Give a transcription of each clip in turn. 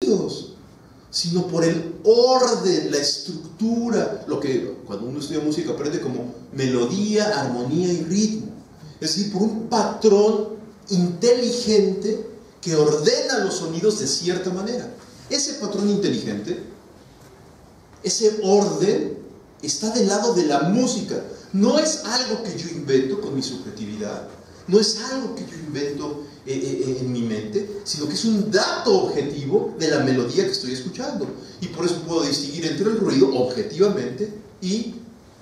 sonidos, sino por el orden, la estructura, lo que cuando uno estudia música aprende como melodía, armonía y ritmo. Es decir, por un patrón inteligente que ordena los sonidos de cierta manera. Ese patrón inteligente, ese orden, está del lado de la música. No es algo que yo invento con mi subjetividad, no es algo que yo invento en mi mente, sino que es un dato objetivo de la melodía que estoy escuchando. Y por eso puedo distinguir entre el ruido objetivamente y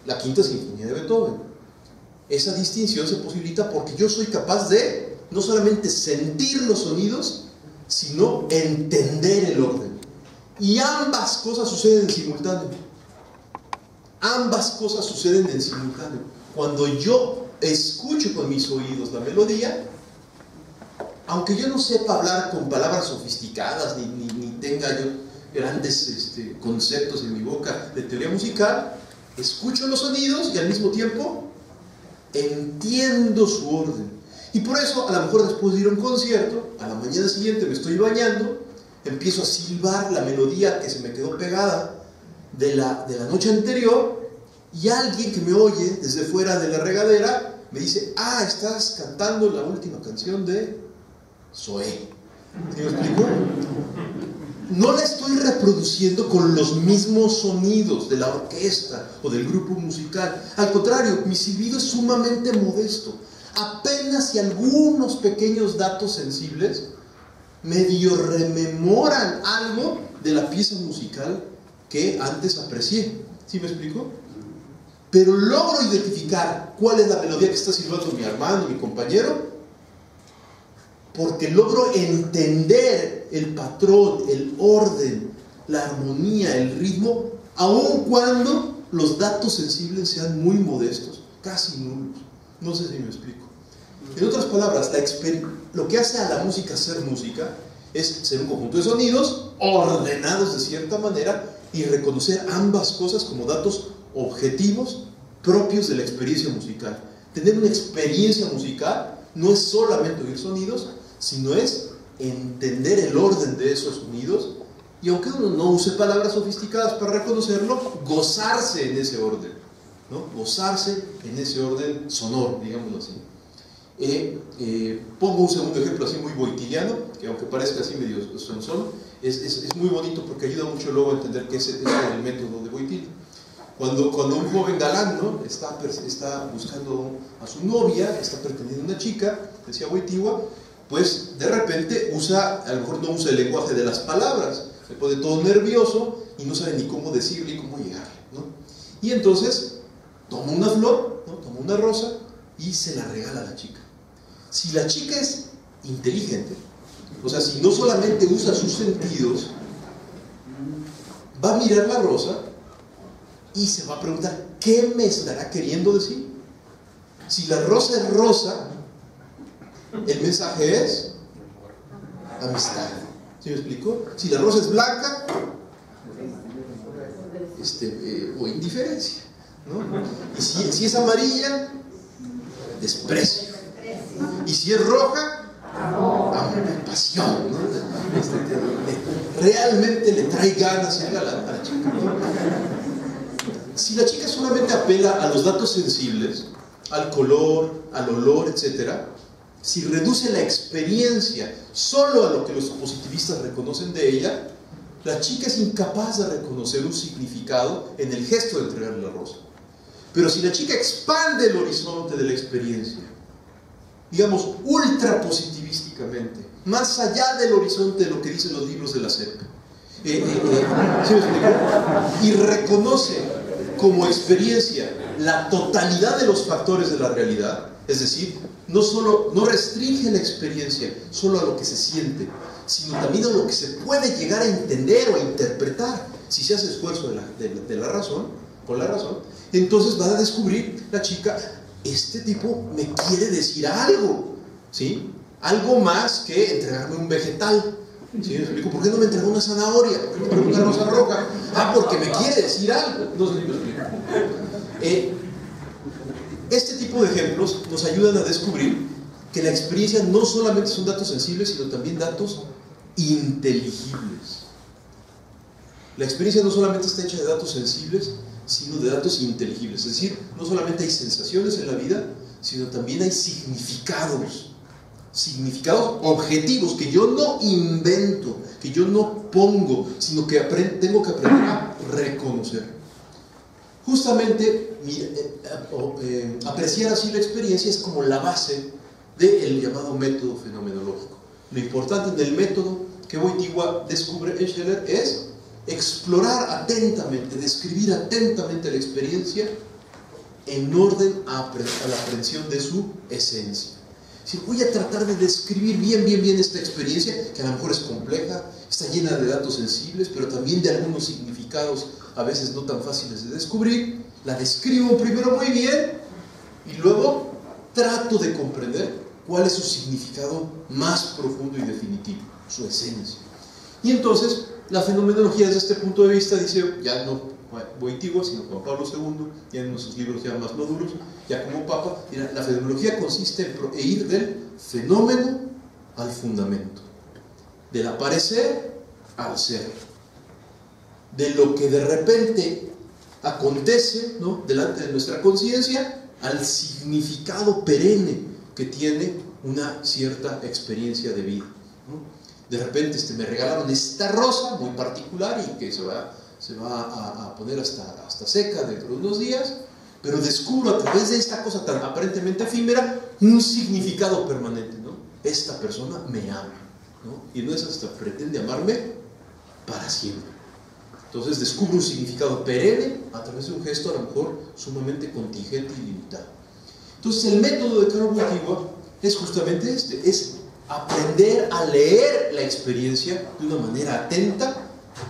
la Quinta Sinfonía de Beethoven. Esa distinción se posibilita porque yo soy capaz de no solamente sentir los sonidos, sino entender el orden. Y ambas cosas suceden en simultáneo. Ambas cosas suceden en simultáneo. Cuando yo escucho con mis oídos la melodía, aunque yo no sepa hablar con palabras sofisticadas, ni tenga yo grandes conceptos en mi boca de teoría musical, escucho los sonidos y al mismo tiempo entiendo su orden. Y por eso, a lo mejor después de ir a un concierto, a la mañana siguiente me estoy bañando, empiezo a silbar la melodía que se me quedó pegada de la noche anterior, y alguien que me oye desde fuera de la regadera me dice: ah, estás cantando la última canción de Zoé. ¿Sí me explico? No la estoy reproduciendo con los mismos sonidos de la orquesta o del grupo musical. Al contrario, mi silbido es sumamente modesto. Apenas si algunos pequeños datos sensibles medio rememoran algo de la pieza musical que antes aprecié. ¿Sí me explico? Pero logro identificar cuál es la melodía que está silbando mi hermano, mi compañero, porque logro entender el patrón, el orden, la armonía, el ritmo, aun cuando los datos sensibles sean muy modestos, casi nulos. No sé si me explico. En otras palabras, lo que hace a la música ser música es ser un conjunto de sonidos ordenados de cierta manera y reconocer ambas cosas como datos objetivos propios de la experiencia musical. Tener una experiencia musical no es solamente oír sonidos, sino es entender el orden de esos sonidos, y aunque uno no use palabras sofisticadas para reconocerlo, gozarse en ese orden, ¿no? Gozarse en ese orden sonoro, digámoslo así. Pongo un segundo ejemplo así muy boitiliano, que aunque parezca así medio sonso, es muy bonito porque ayuda mucho luego a entender que ese es el método de Wojtyla. Cuando un joven galán, ¿no?, está buscando a su novia, está pretendiendo a una chica, decía Wojtyla, pues de repente a lo mejor no usa el lenguaje de las palabras, se pone todo nervioso y no sabe ni cómo decirle y cómo llegarle, ¿no? Y entonces toma una flor, ¿no?, toma una rosa y se la regala a la chica. Si la chica es inteligente, o sea, si no solamente usa sus sentidos, va a mirar la rosa y se va a preguntar: ¿qué me estará queriendo decir? Si la rosa es rosa, el mensaje es amistad. ¿Sí me explico? Si la rosa es blanca, o indiferencia, ¿no? Y si es amarilla, desprecio. Y si es roja, amor, pasión, ¿no? Realmente le trae ganas a la chica, ¿no? Si la chica solamente apela a los datos sensibles, al color, al olor, etcétera, si reduce la experiencia solo a lo que los positivistas reconocen de ella, la chica es incapaz de reconocer un significado en el gesto de entregarle la rosa. Pero si la chica expande el horizonte de la experiencia, digamos, ultra positivísticamente, más allá del horizonte de lo que dicen los libros de la SEP, ¿sí me explico? Y reconoce como experiencia la totalidad de los factores de la realidad, es decir, no restringe la experiencia solo a lo que se siente, sino también a lo que se puede llegar a entender o a interpretar, si se hace esfuerzo de la razón, con la razón, entonces va a descubrir la chica: este tipo me quiere decir algo, ¿sí? Algo más que entregarme un vegetal. ¿Sí me explico? ¿Por qué no me entregó una zanahoria? ¿Por qué me entregó una rosa roja? Ah, porque me quiere decir algo. No sé si me explico. Este tipo de ejemplos nos ayudan a descubrir que la experiencia no solamente son datos sensibles, sino también datos inteligibles. La experiencia no solamente está hecha de datos sensibles, sino de datos inteligibles. Es decir, no solamente hay sensaciones en la vida, sino también hay significados objetivos que yo no invento, que yo no pongo, sino que tengo que aprender a reconocer. Justamente, apreciar así la experiencia es como la base del llamado método fenomenológico. Lo importante en el método que Wojtyła descubre en Scheler es explorar atentamente, describir atentamente la experiencia en orden a la aprehensión de su esencia. Es decir, voy a tratar de describir bien esta experiencia, que a lo mejor es compleja, está llena de datos sensibles, pero también de algunos significados a veces no tan fáciles de descubrir. La describo primero muy bien y luego trato de comprender cuál es su significado más profundo y definitivo, su esencia. Y entonces, la fenomenología desde este punto de vista dice, ya no Wojtyła, sino Juan Pablo II, ya en nuestros libros ya más maduros, ya como Papa, la fenomenología consiste en ir del fenómeno al fundamento, del aparecer al ser, de lo que de repente acontece, ¿no?, delante de nuestra conciencia, al significado perenne que tiene una cierta experiencia de vida, ¿no? De repente me regalaron esta rosa muy particular y que se va a poner hasta seca dentro de unos días, pero descubro a través de esta cosa tan aparentemente efímera un significado permanente, ¿no? Esta persona me ama, ¿no? Y no es hasta pretende amarme para siempre. Entonces descubro un significado perenne a través de un gesto a lo mejor sumamente contingente y limitado. Entonces el método de Karol Wojtyła es justamente este, es aprender a leer la experiencia de una manera atenta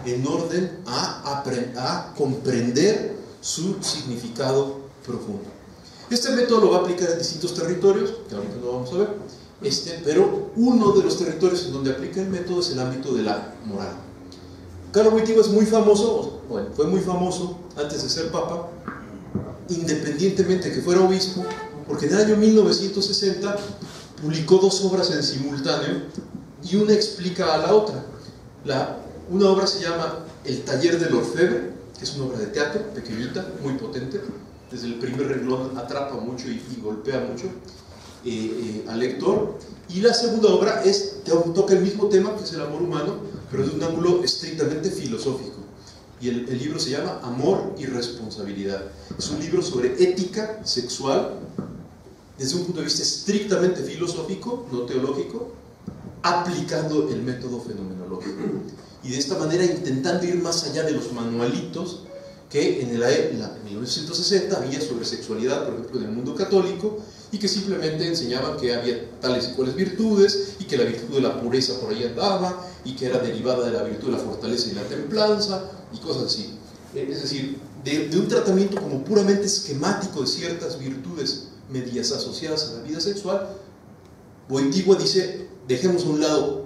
en orden a comprender su significado profundo. Este método lo va a aplicar en distintos territorios, que ahorita lo vamos a ver, pero uno de los territorios en donde aplica el método es el ámbito de la moral. Karol Wojtyła es muy famoso, bueno, fue muy famoso antes de ser papa, independientemente de que fuera obispo, porque en el año 1960 publicó dos obras en simultáneo y una explica a la otra. Una obra se llama El taller del orfebre, que es una obra de teatro pequeñita, muy potente, desde el primer renglón atrapa mucho y golpea mucho al lector. Y la segunda obra toca el mismo tema, que es el amor humano, pero desde un ángulo estrictamente filosófico. Y el libro se llama Amor y Responsabilidad. Es un libro sobre ética sexual desde un punto de vista estrictamente filosófico, no teológico, aplicando el método fenomenológico. Y de esta manera intentando ir más allá de los manualitos que en 1960 había sobre sexualidad, por ejemplo, en el mundo católico, y que simplemente enseñaban que había tales y cuales virtudes, y que la virtud de la pureza por ahí andaba, y que era derivada de la virtud de la fortaleza y la templanza, y cosas así. Es decir, de un tratamiento como puramente esquemático de ciertas virtudes medias asociadas a la vida sexual, Wojtyła dice, dejemos a un lado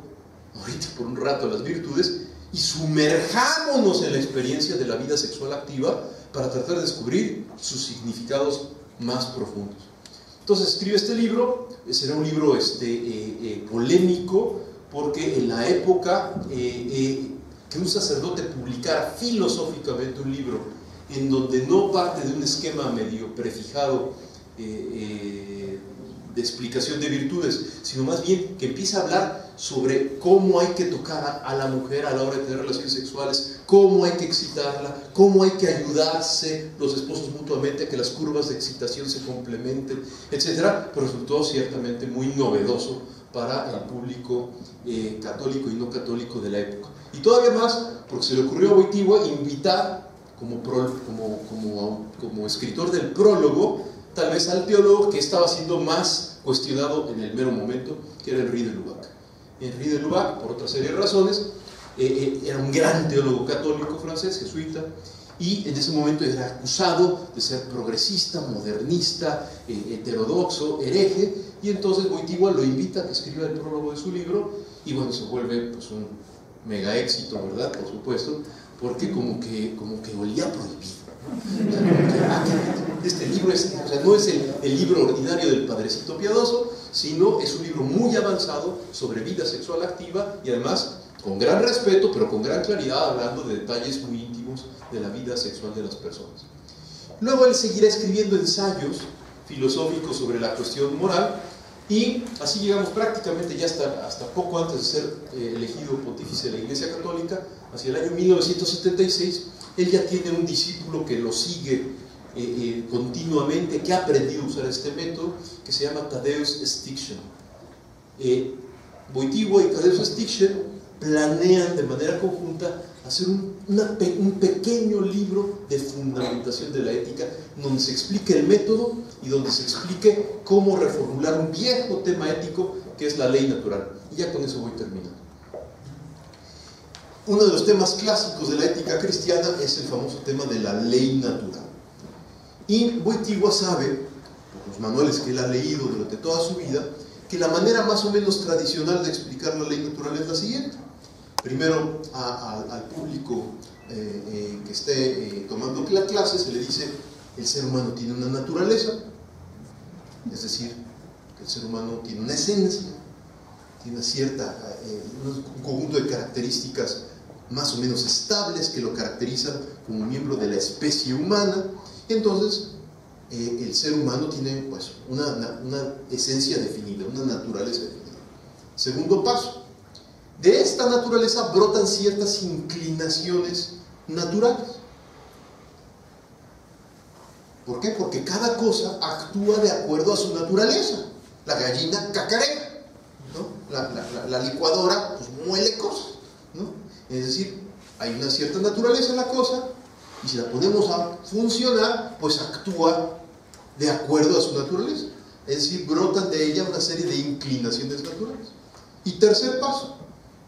ahorita por un rato las virtudes y sumerjámonos en la experiencia de la vida sexual activa para tratar de descubrir sus significados más profundos. Entonces escribe este libro, será un libro polémico, porque en la época que un sacerdote publicara filosóficamente un libro en donde no parte de un esquema medio prefijado de explicación de virtudes, sino más bien que empieza a hablar sobre cómo hay que tocar a la mujer a la hora de tener relaciones sexuales, cómo hay que excitarla, cómo hay que ayudarse los esposos mutuamente a que las curvas de excitación se complementen, etc. Pero resultó ciertamente muy novedoso para el público católico y no católico de la época. Y todavía más, porque se le ocurrió a Wojtyła invitar como escritor del prólogo, tal vez al teólogo que estaba siendo más cuestionado en el mero momento, que era Henri de Lubac. Henri de Lubac, por otra serie de razones, era un gran teólogo católico francés, jesuita, y en ese momento era acusado de ser progresista, modernista, heterodoxo, hereje, y entonces Wojtyła lo invita a que escriba el prólogo de su libro, y bueno, se vuelve pues un mega éxito, ¿verdad? Por supuesto, porque como que olía prohibido. O sea, este libro no es el libro ordinario del Padrecito Piadoso, sino es un libro muy avanzado sobre vida sexual activa y además con gran respeto, pero con gran claridad, hablando de detalles muy íntimos de la vida sexual de las personas. Luego él seguirá escribiendo ensayos filosóficos sobre la cuestión moral, y así llegamos prácticamente ya hasta poco antes de ser elegido pontífice de la Iglesia Católica, hacia el año 1976. Él ya tiene un discípulo que lo sigue continuamente, que ha aprendido a usar este método, que se llama Tadeusz Stixchen. Wojtyła y Tadeusz Stixchen planean de manera conjunta hacer un pequeño libro de fundamentación de la ética, donde se explique el método y donde se explique cómo reformular un viejo tema ético que es la ley natural. Y ya con eso voy terminando. Uno de los temas clásicos de la ética cristiana es el famoso tema de la ley natural. Y Wojtyła sabe, por los manuales que él ha leído durante toda su vida, que la manera más o menos tradicional de explicar la ley natural es la siguiente. Primero al público que esté tomando la clase se le dice: el ser humano tiene una naturaleza, es decir, que el ser humano tiene una esencia, tiene un conjunto de características más o menos estables que lo caracterizan como miembro de la especie humana. Entonces el ser humano tiene pues una esencia definida, una naturaleza definida. Segundo paso: de esta naturaleza brotan ciertas inclinaciones naturales. ¿Por qué? Porque cada cosa actúa de acuerdo a su naturaleza. La gallina cacarea, ¿no? La licuadora pues muele cosas, ¿no? Es decir, hay una cierta naturaleza en la cosa, y si la ponemos a funcionar, pues actúa de acuerdo a su naturaleza. Es decir, brotan de ella una serie de inclinaciones naturales. Y tercer paso: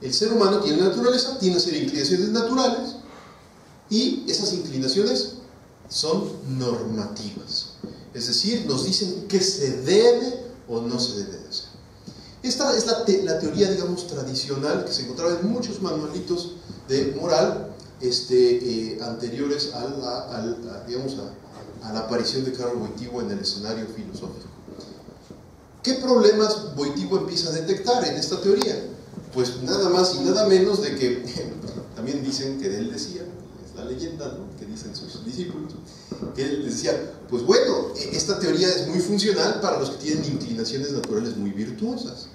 el ser humano tiene una naturaleza, tiene una serie de inclinaciones naturales, y esas inclinaciones son normativas. Es decir, nos dicen qué se debe o no se debe hacer. Esta es la teoría, digamos, tradicional, que se encontraba en muchos manualitos de moral anteriores a la aparición de Karol Wojtyła en el escenario filosófico. ¿Qué problemas Wojtyła empieza a detectar en esta teoría? Pues nada más y nada menos de que también dicen que él decía, es la leyenda, ¿no?, que dicen sus discípulos, que él decía: pues bueno, esta teoría es muy funcional para los que tienen inclinaciones naturales muy virtuosas,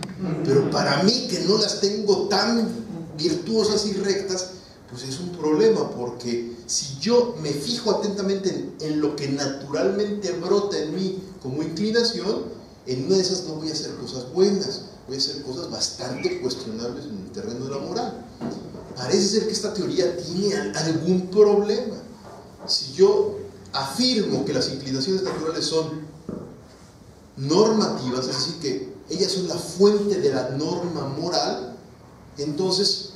pero para mí, que no las tengo tan virtuosas y rectas, pues es un problema, porque si yo me fijo atentamente en lo que naturalmente brota en mí como inclinación, en una de esas no voy a hacer cosas buenas, voy a hacer cosas bastante cuestionables en el terreno de la moral. Parece ser que esta teoría tiene algún problema. Si yo afirmo que las inclinaciones naturales son normativas, es decir, que ellas son la fuente de la norma moral, entonces,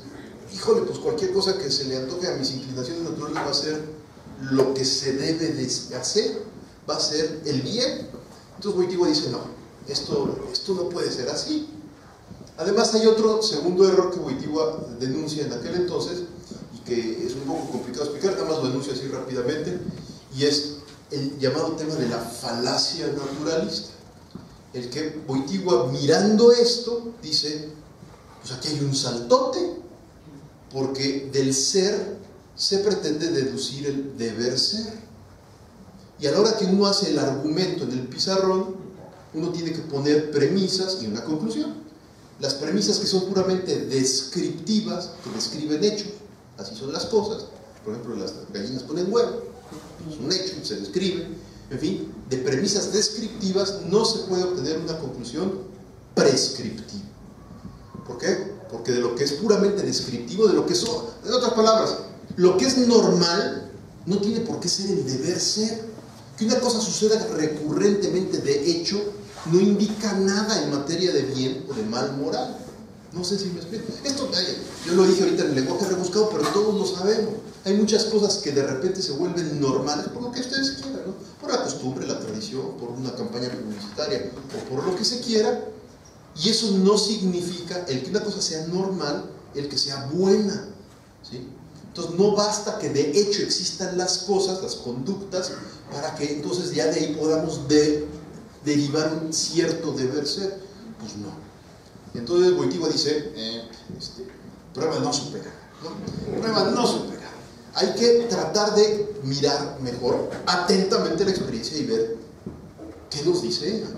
híjole, pues cualquier cosa que se le antoje a mis inclinaciones naturales va a ser lo que se debe de hacer, va a ser el bien. Entonces Wojtyła dice: no, esto no puede ser así. Además, hay otro segundo error que Wojtyła denuncia en aquel entonces, y que es un poco complicado explicar, nada más lo denuncio así rápidamente, y es el llamado tema de la falacia naturalista. El que Wojtyła, mirando esto, dice: pues aquí hay un saltote, porque del ser se pretende deducir el deber ser. Y a la hora que uno hace el argumento en el pizarrón, uno tiene que poner premisas y una conclusión. Las premisas, que son puramente descriptivas, que describen hechos, así son las cosas. Por ejemplo, las gallinas ponen huevo, es un hecho, se describe. En fin, de premisas descriptivas no se puede obtener una conclusión prescriptiva. ¿Por qué? Porque de lo que es puramente descriptivo, de lo que son, en otras palabras, lo que es normal no tiene por qué ser el deber ser. Que una cosa suceda recurrentemente de hecho no indica nada en materia de bien o de mal moral. No sé si me explico. Esto, yo lo dije ahorita en el lenguaje rebuscado, pero todos lo sabemos. Hay muchas cosas que de repente se vuelven normales por lo que ustedes quieran, ¿no? Por la costumbre, la tradición, por una campaña publicitaria o por lo que se quiera. Y eso no significa el que una cosa sea normal, el que sea buena, ¿sí? Entonces no basta que de hecho existan las cosas, las conductas, para que entonces ya de ahí podamos derivar un cierto deber ser. Pues no. Entonces Wojtyła dice, prueba no su pecado, ¿no? Prueba no su pecado. Hay que tratar de mirar mejor, atentamente la experiencia y ver qué nos dice ella.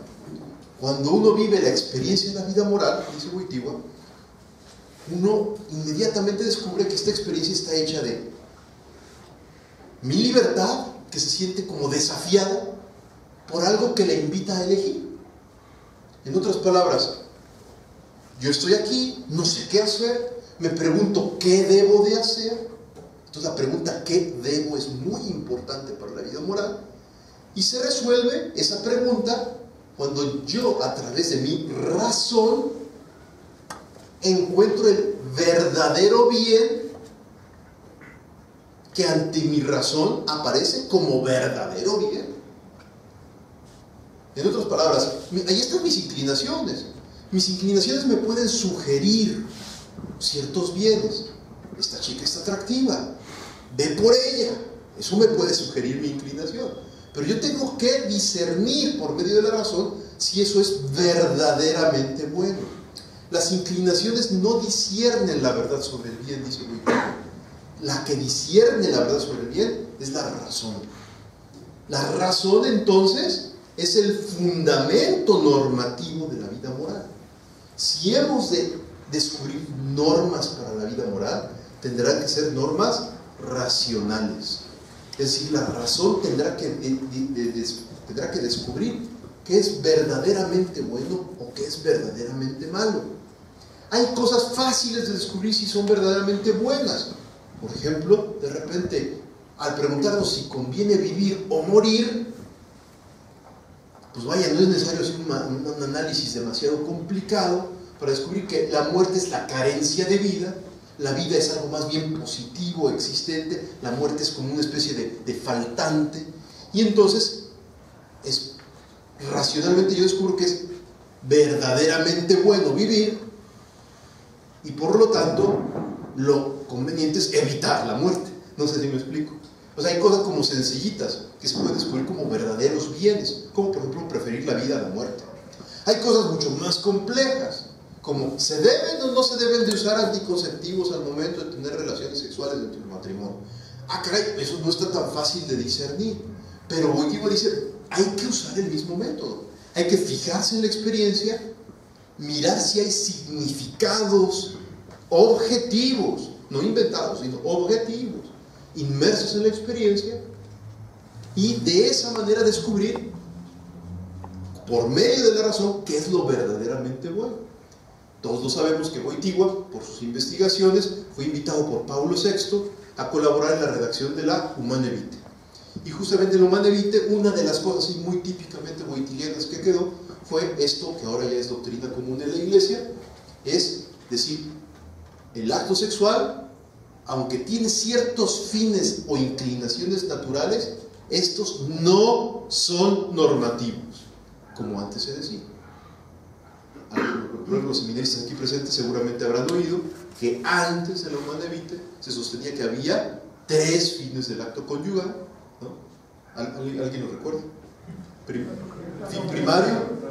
Cuando uno vive la experiencia de la vida moral, dice Wojtyła, uno inmediatamente descubre que esta experiencia está hecha de mi libertad, que se siente como desafiada por algo que le invita a elegir. En otras palabras, yo estoy aquí, no sé qué hacer, me pregunto qué debo de hacer. Entonces la pregunta ¿qué debo? Es muy importante para la vida moral, y se resuelve esa pregunta cuando yo, a través de mi razón, encuentro el verdadero bien que ante mi razón aparece como verdadero bien. En otras palabras, ahí están mis inclinaciones. Mis inclinaciones me pueden sugerir ciertos bienes. Esta chica está atractiva, ve por ella. Eso me puede sugerir mi inclinación. Pero yo tengo que discernir por medio de la razón si eso es verdaderamente bueno. Las inclinaciones no disciernen la verdad sobre el bien, dice Wojtyła. La que discierne la verdad sobre el bien es la razón. La razón, entonces, es el fundamento normativo de la vida moral. Si hemos de descubrir normas para la vida moral, tendrán que ser normas racionales. Es decir, la razón tendrá que descubrir qué es verdaderamente bueno o qué es verdaderamente malo. Hay cosas fáciles de descubrir si son verdaderamente buenas. Por ejemplo, de repente, al preguntarnos si conviene vivir o morir, pues vaya, no es necesario hacer un análisis demasiado complicado para descubrir que la muerte es la carencia de vida. La vida es algo más bien positivo, existente. La muerte es como una especie de faltante. Y entonces, racionalmente yo descubro que es verdaderamente bueno vivir, y por lo tanto, lo conveniente es evitar la muerte. No sé si me explico. O sea, hay cosas como sencillitas que se pueden descubrir como verdaderos bienes, como por ejemplo preferir la vida a la muerte. Hay cosas mucho más complejas, como ¿se deben o no se deben de usar anticonceptivos al momento de tener relaciones sexuales dentro del matrimonio? Ah, caray, eso no está tan fácil de discernir. Pero Wojtyła dice, hay que usar el mismo método. Hay que fijarse en la experiencia, mirar si hay significados objetivos, no inventados, sino objetivos, inmersos en la experiencia, y de esa manera descubrir, por medio de la razón, qué es lo verdaderamente bueno. Todos lo sabemos que Wojtyła, por sus investigaciones, fue invitado por Pablo VI a colaborar en la redacción de la Humane Vitae. Y justamente en la Humane Vitae, una de las cosas muy típicamente wojtylianas que quedó fue esto, que ahora ya es doctrina común en la Iglesia, es decir, el acto sexual, aunque tiene ciertos fines o inclinaciones naturales, estos no son normativos, como antes se decía. Los seminaristas aquí presentes seguramente habrán oído que antes de la Humane Vitae se sostenía que había 3 fines del acto conyugal, ¿no? ¿Alguien lo recuerda? Fin primario,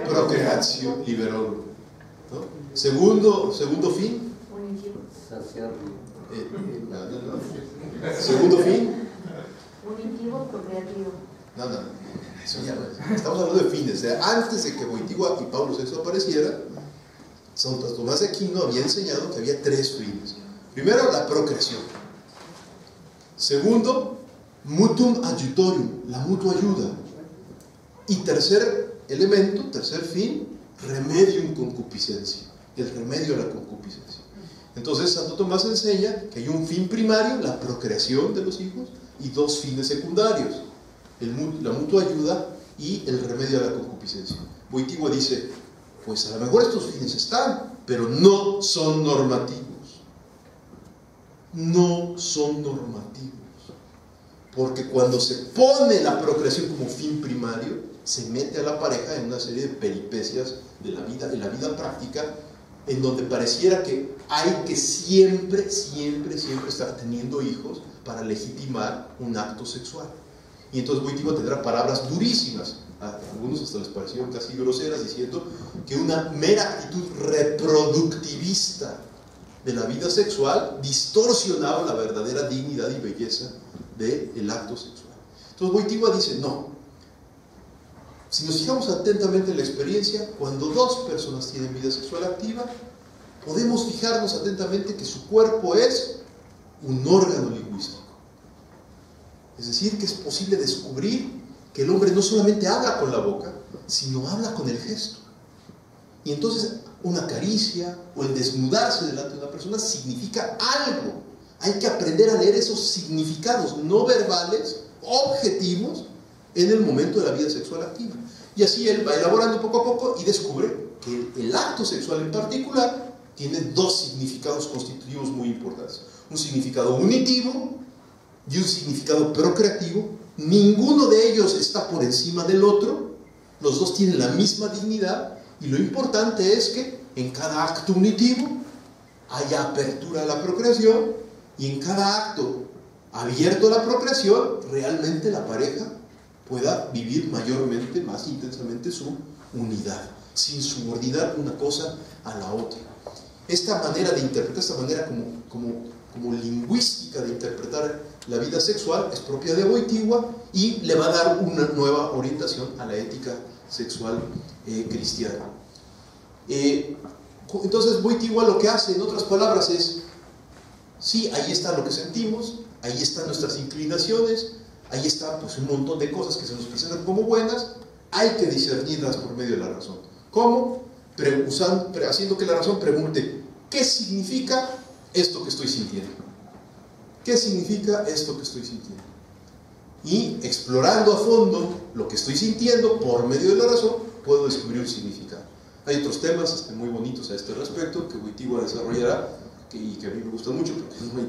procreatio liberorum, ¿no? Segundo fin, segundo fin, unitivo procreativo. No, eso ya no. Estamos hablando de fines. O sea, antes de que Wojtyła y Pablo VI apareciera, Santo Tomás de Aquino había enseñado que había 3 fines. Primero, la procreación. Segundo, mutuum adjutorium, la mutua ayuda. Y tercer elemento, tercer fin, remedium concupiscencia, el remedio a la concupiscencia. Entonces Santo Tomás enseña que hay un fin primario, la procreación de los hijos, y 2 fines secundarios, la mutua ayuda y el remedio a la concupiscencia. Wojtyła dice, pues a lo mejor estos fines están, pero no son normativos. No son normativos. Porque cuando se pone la procreación como fin primario, se mete a la pareja en una serie de peripecias de la vida, en la vida práctica, en donde pareciera que hay que siempre estar teniendo hijos para legitimar un acto sexual. Y entonces Wojtyła tendrá palabras durísimas a algunos hasta les parecieron casi groseras, diciendo que una mera actitud reproductivista de la vida sexual distorsionaba la verdadera dignidad y belleza del acto sexual. Entonces Wojtyła dice, no, si nos fijamos atentamente en la experiencia, cuando dos personas tienen vida sexual activa, podemos fijarnos atentamente que su cuerpo es un órgano lingüístico. Es decir, que es posible descubrir que el hombre no solamente habla con la boca, sino habla con el gesto. Y entonces una caricia o el desnudarse delante de una persona significa algo. Hay que aprender a leer esos significados no verbales, objetivos, en el momento de la vida sexual activa. Y así él va elaborando poco a poco y descubre que el acto sexual en particular tiene dos significados constitutivos muy importantes. Un significado unitivo y un significado procreativo. Ninguno de ellos está por encima del otro. Los dos tienen la misma dignidad. Y lo importante es que en cada acto unitivo haya apertura a la procreación, y en cada acto abierto a la procreación, realmente la pareja pueda vivir mayormente, más intensamente su unidad, sin subordinar una cosa a la otra. Esta manera de interpretar, esta manera como lingüística de interpretar la vida sexual es propia de Wojtyła y le va a dar una nueva orientación a la ética sexual cristiana. Entonces Wojtyła lo que hace, en otras palabras, es: sí, ahí está lo que sentimos, ahí están nuestras inclinaciones, ahí está pues un montón de cosas que se nos presentan como buenas, hay que discernirlas por medio de la razón. ¿Cómo? Haciendo que la razón pregunte: ¿qué significa esto que estoy sintiendo? ¿Qué significa esto que estoy sintiendo? Y explorando a fondo lo que estoy sintiendo por medio de la razón, puedo descubrir un significado. Hay otros temas muy bonitos a este respecto que Wojtyła desarrollará y que a mí me gustan mucho porque no hay